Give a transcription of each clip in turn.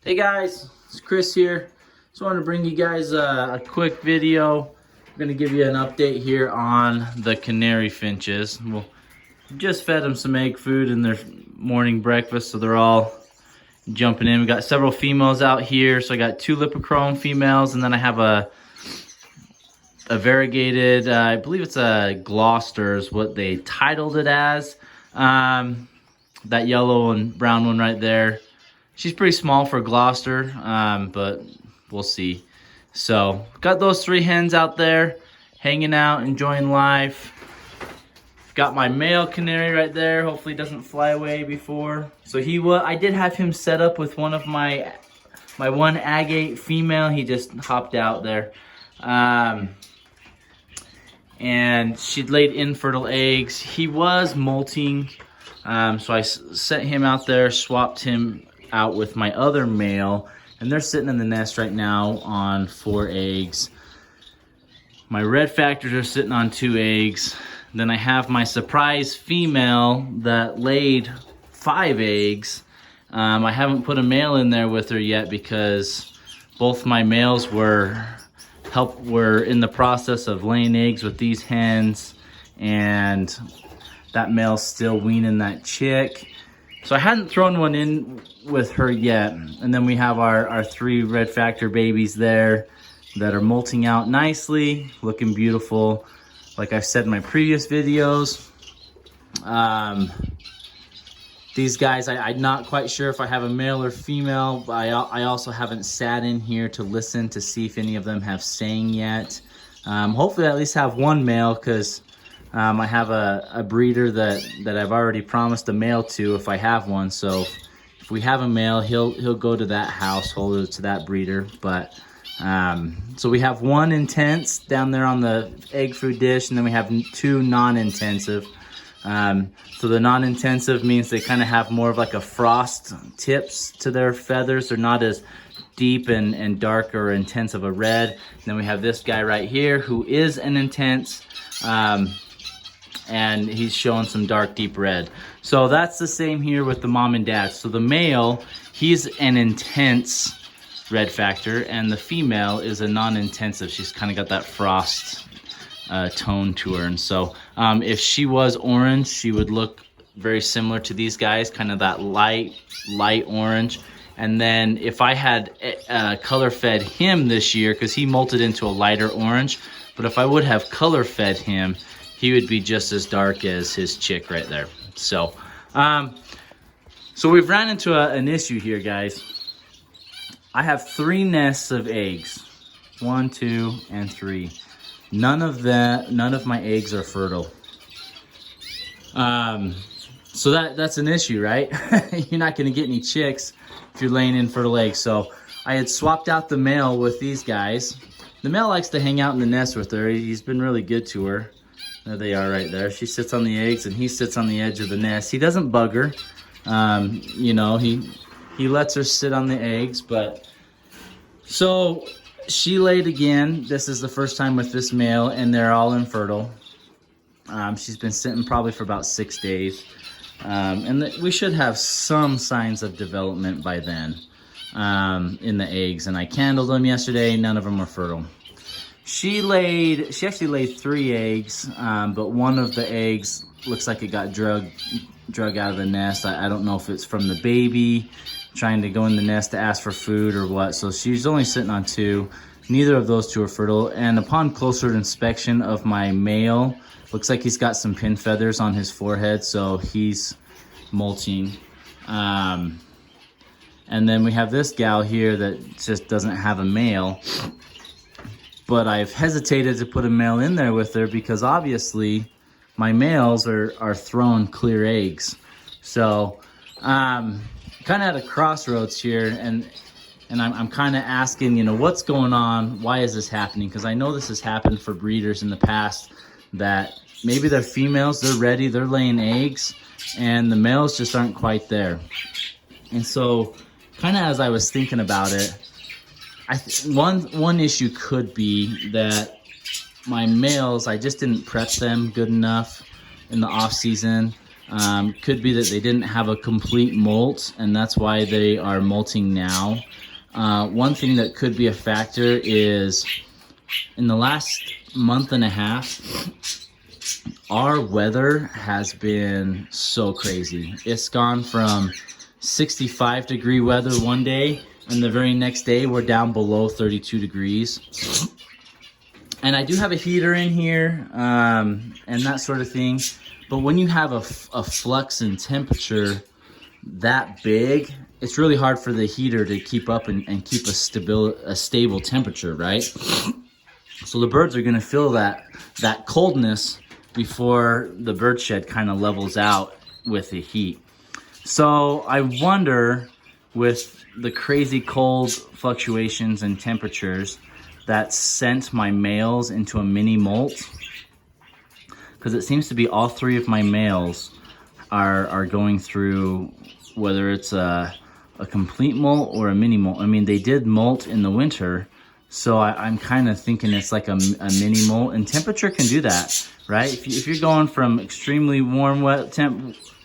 Hey guys, it's Chris here. Just wanted to bring you guys a quick video. I'm going to give you an update here on the Canary finches. We'll just fed them some egg food in their morning breakfast, so they're all jumping in. We got several females out here. So I got two lipochrome females, and then I have a variegated, I believe it's a Gloucester is what they titled it as. That yellow and brown one right there. She's pretty small for Gloucester, but we'll see. So, got those three hens out there, hanging out, enjoying life. Got my male canary right there. Hopefully, doesn't fly away before. So I did have him set up with one of my one agate female. He just hopped out there, and she'd laid infertile eggs. He was molting, so I sent him out there, swapped him out with my other male, and they're sitting in the nest right now on 4 eggs. My red factors are sitting on 2 eggs. Then I have my surprise female that laid 5 eggs. I haven't put a male in there with her yet because both my males were in the process of laying eggs with these hens, and that male's still weaning that chick. So I hadn't thrown one in with her yet. And then we have our 3 red factor babies there that are molting out nicely, looking beautiful. Like I've said in my previous videos, these guys, I'm not quite sure if I have a male or female. But I also haven't sat in here to listen to see if any of them have sang yet. Hopefully I at least have one male, because I have a breeder that I've already promised a male to if I have one. So if we have a male, he'll go to that household or to that breeder. But so we have 1 intense down there on the egg food dish, and then we have 2 non-intensive. So the non-intensive means they kind of have more of like a frost tips to their feathers. They're not as deep and dark or intense of a red. And then we have this guy right here who is an intense. And he's showing some dark deep red. So that's the same here with the mom and dad. So the male, he's an intense red factor, and the female is a non-intensive. She's kind of got that frost tone to her. And so if she was orange, she would look very similar to these guys, kind of that light orange. And then if I had color fed him this year, because he molted into a lighter orange, but if I would have color fed him, he would be just as dark as his chick right there. So, so we've ran into an issue here, guys. I have 3 nests of eggs, 1, 2, and 3. None of my eggs are fertile. So that's an issue, right? You're not going to get any chicks if you're laying infertile eggs. So I had swapped out the male with these guys. The male likes to hang out in the nest with her. He's been really good to her. There they are right there. She sits on the eggs and he sits on the edge of the nest. He doesn't bug her. You know, he lets her sit on the eggs. But so she laid again. This is the first time with this male, and they're all infertile. She's been sitting probably for about 6 days. And we should have some signs of development by then in the eggs. And I candled them yesterday. None of them were fertile. She actually laid 3 eggs, but one of the eggs looks like it got drug out of the nest. I don't know if it's from the baby trying to go in the nest to ask for food or what. So she's only sitting on 2. Neither of those 2 are fertile. And upon closer inspection of my male, looks like he's got some pin feathers on his forehead, so he's molting. And then we have this gal here that just doesn't have a male. But I've hesitated to put a male in there with her because obviously my males are throwing clear eggs. So kind of at a crossroads here, and I'm kind of asking, you know, what's going on? Why is this happening? Because I know this has happened for breeders in the past, that maybe their females, they're ready, they're laying eggs, and the males just aren't quite there. And so kind of as I was thinking about it, one issue could be that my males, I just didn't prep them good enough in the off season. Could be that they didn't have a complete molt, and that's why they are molting now. One thing that could be a factor is in the last month and a half, our weather has been so crazy. It's gone from 65-degree weather one day, and the very next day we're down below 32 degrees. And I do have a heater in here and that sort of thing. But when you have a flux in temperature that big, it's really hard for the heater to keep up and keep a stable temperature, right? So the birds are gonna feel that coldness before the bird shed kind of levels out with the heat. So I wonder, with the crazy cold fluctuations in temperatures, that sent my males into a mini molt, because it seems to be all three of my males are going through, whether it's a complete molt or a mini molt. I mean, they did molt in the winter, so I'm kind of thinking it's like a mini molt, and temperature can do that, right? If you're going from extremely warm, wet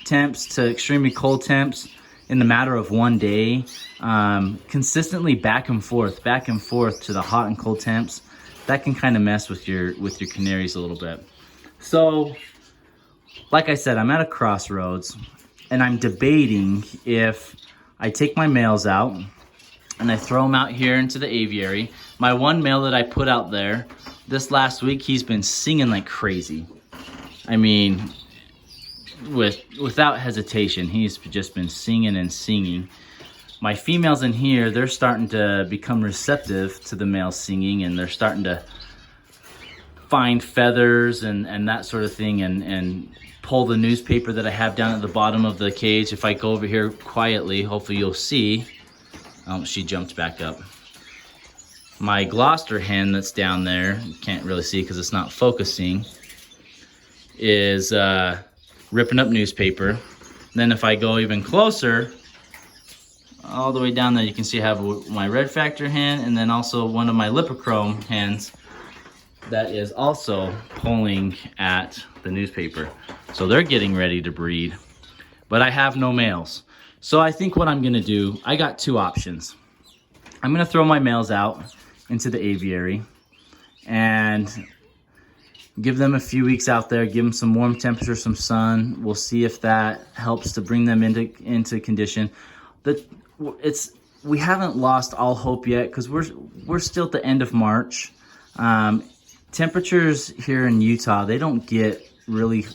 temps to extremely cold temps in the matter of one day, consistently back and forth to the hot and cold temps, that can kind of mess with your canaries a little bit. So, like I said, I'm at a crossroads, and I'm debating if I take my males out and I throw them out here into the aviary. My one male that I put out there, this last week, he's been singing like crazy. I mean, without hesitation, he's just been singing and singing. My females in here, they're starting to become receptive to the male singing, and they're starting to find feathers and that sort of thing, and pull the newspaper that I have down at the bottom of the cage. If I go over here quietly, hopefully you'll see. Oh, she jumped back up. My Gloucester hen that's down there, you can't really see because it's not focusing, is ripping up newspaper. Then if I go even closer, all the way down there, you can see I have my red factor hen, and then also one of my lipochrome hens that is also pulling at the newspaper. So they're getting ready to breed, but I have no males. So I think what I'm gonna do, I got two options. I'm gonna throw my males out into the aviary and give them a few weeks out there, give them some warm temperature, some sun. We'll see if that helps to bring them into condition. We haven't lost all hope yet, because we're still at the end of March. Temperatures here in Utah, they don't get really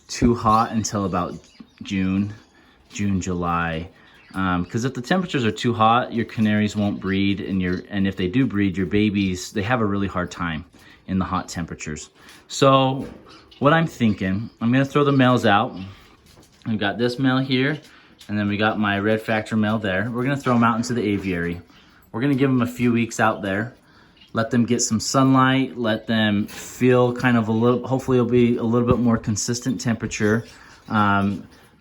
too hot until about June, July. Because if the temperatures are too hot, your canaries won't breed, and if they do breed, your babies, they have a really hard time in the hot temperatures. So what I'm thinking, I'm gonna throw the males out. We've got this male here, and then we got my red factor male there. We're gonna throw them out into the aviary. We're gonna give them a few weeks out there, let them get some sunlight, let them feel kind of hopefully it'll be a little bit more consistent temperature.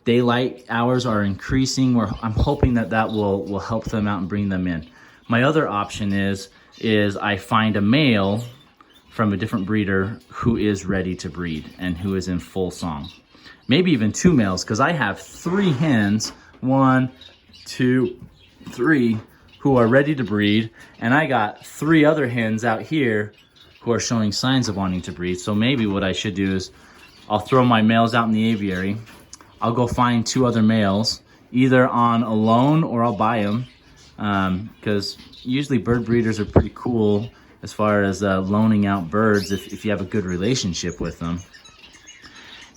Daylight hours are increasing. I'm hoping that will help them out and bring them in. My other option is I find a male from a different breeder who is ready to breed and who is in full song. Maybe even two males, because I have 3 hens, 1, 2, 3, who are ready to breed, and I got 3 other hens out here who are showing signs of wanting to breed. So maybe what I should do is I'll throw my males out in the aviary. I'll go find 2 other males, either on a loan or I'll buy them, because usually bird breeders are pretty cool as far as loaning out birds if you have a good relationship with them.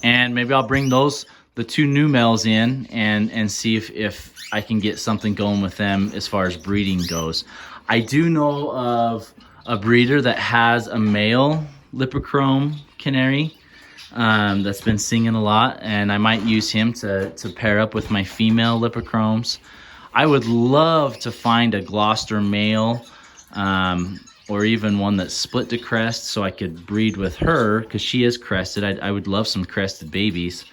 And maybe I'll bring the 2 new males in and see if I can get something going with them as far as breeding goes. I do know of a breeder that has a male lipochrome canary that's been singing a lot, and I might use him to pair up with my female lipochromes. I would love to find a Gloucester male, or even one that's split to crest, so I could breed with her, because she is crested. I would love some crested babies.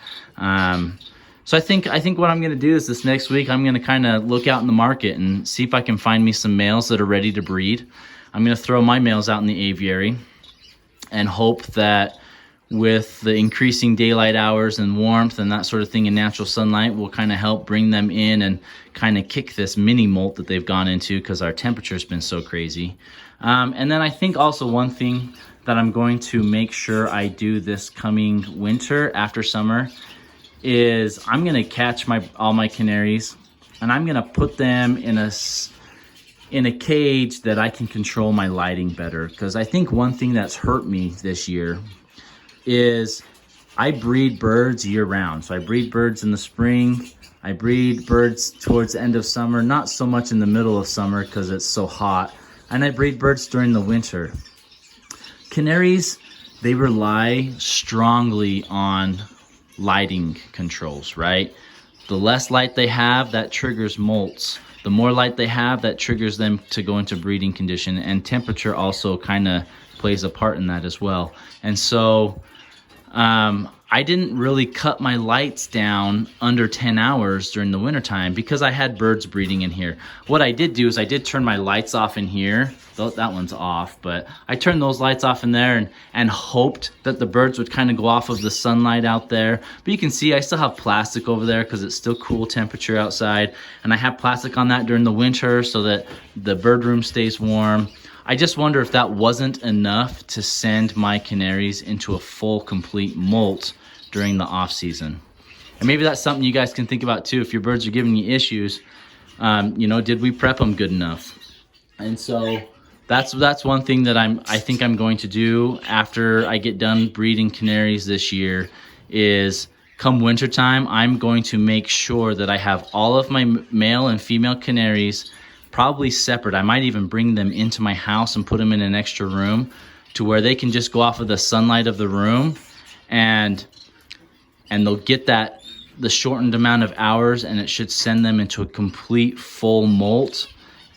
So I think what I'm gonna do is this next week, I'm gonna kind of look out in the market and see if I can find me some males that are ready to breed. I'm gonna throw my males out in the aviary and hope that with the increasing daylight hours and warmth and that sort of thing, and natural sunlight will kind of help bring them in and kind of kick this mini molt that they've gone into because our temperature's been so crazy. And then I think also one thing that I'm going to make sure I do this coming winter after summer is I'm going to catch all my canaries, and I'm going to put them in a cage that I can control my lighting better. Because I think one thing that's hurt me this year is I breed birds year round. So I breed birds in the spring, I breed birds towards the end of summer, not so much in the middle of summer because it's so hot, and I breed birds during the winter. Canaries, they rely strongly on lighting controls, right? The less light they have, that triggers molts. The more light they have, that triggers them to go into breeding condition, and temperature also kind of plays a part in that as well. And so I didn't really cut my lights down under 10 hours during the wintertime because I had birds breeding in here. What I did do is I did turn my lights off in here. That one's off, but I turned those lights off in there and hoped that the birds would kind of go off of the sunlight out there. But you can see I still have plastic over there because it's still cool temperature outside. And I have plastic on that during the winter so that the bird room stays warm. I just wonder if that wasn't enough to send my canaries into a full, complete molt during the off season. And maybe that's something you guys can think about too. If your birds are giving you issues, you know, did we prep them good enough? And so that's one thing that I think I'm going to do after I get done breeding canaries this year is come wintertime, I'm going to make sure that I have all of my male and female canaries probably separate. I might even bring them into my house and put them in an extra room to where they can just go off of the sunlight of the room and they'll get the shortened amount of hours, and it should send them into a complete full molt.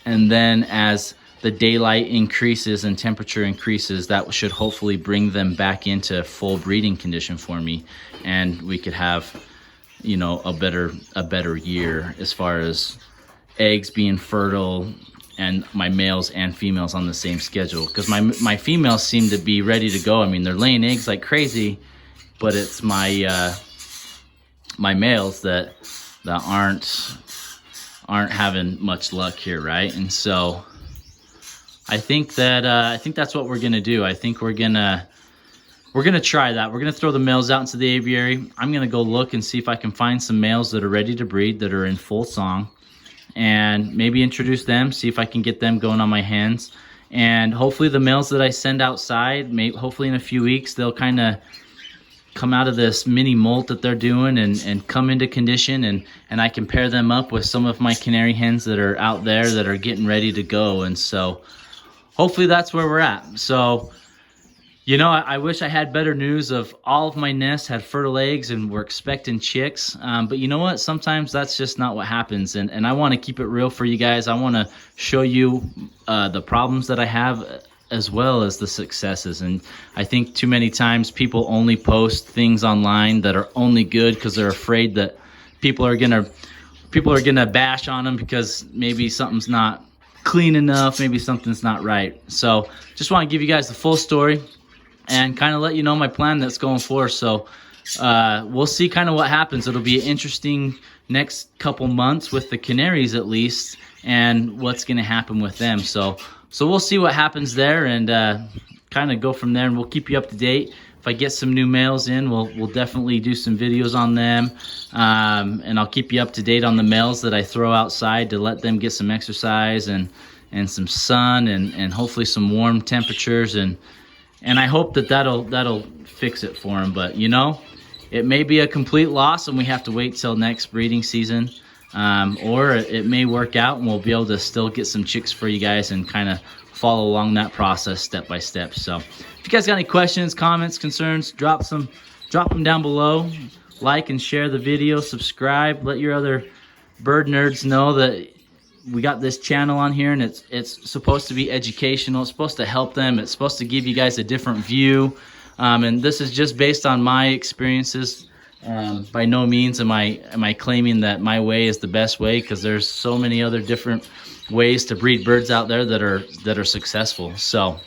And then as the daylight increases and temperature increases, that should hopefully bring them back into full breeding condition for me, and we could have, you know, a better year as far as eggs being fertile and my males and females on the same schedule. Because my females seem to be ready to go. I mean, they're laying eggs like crazy, but it's my my males that aren't having much luck here, right? And so I think that's what we're gonna do. I think we're gonna try that. We're gonna throw the males out into the aviary. I'm gonna go look and see if I can find some males that are ready to breed, that are in full song, and maybe introduce them, see if I can get them going on my hens. And hopefully the males that I send outside, hopefully in a few weeks, they'll kind of come out of this mini molt that they're doing and come into condition, and I can pair them up with some of my canary hens that are out there that are getting ready to go. And so hopefully that's where we're at. So, you know, I wish I had better news of all of my nests had fertile eggs and we're expecting chicks. But you know what? Sometimes that's just not what happens. And I want to keep it real for you guys. I want to show you the problems that I have as well as the successes. And I think too many times people only post things online that are only good because they're afraid that people are gonna bash on them because maybe something's not clean enough, maybe something's not right. So just want to give you guys the full story and kind of let you know my plan that's going forward. So we'll see kind of what happens. It'll be an interesting next couple months with the canaries at least, and what's going to happen with them. So we'll see what happens there, and kind of go from there, and we'll keep you up to date. If I get some new males in, we'll definitely do some videos on them, and I'll keep you up to date on the males that I throw outside to let them get some exercise and some sun and hopefully some warm temperatures, and I hope that'll fix it for them. But you know, it may be a complete loss and we have to wait till next breeding season, or it may work out and we'll be able to still get some chicks for you guys and kind of follow along that process step by step. So if you guys got any questions, comments, concerns, drop them down below. Like and share the video, subscribe, let your other bird nerds know that we got this channel on here, and it's supposed to be educational. It's supposed to help them. It's supposed to give you guys a different view, and this is just based on my experiences. By no means am I claiming that my way is the best way, because there's so many other different ways to breed birds out there that are successful. So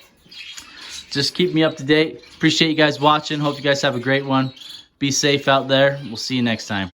just keep me up to date. Appreciate you guys watching. Hope you guys have a great one. Be safe out there. We'll see you next time.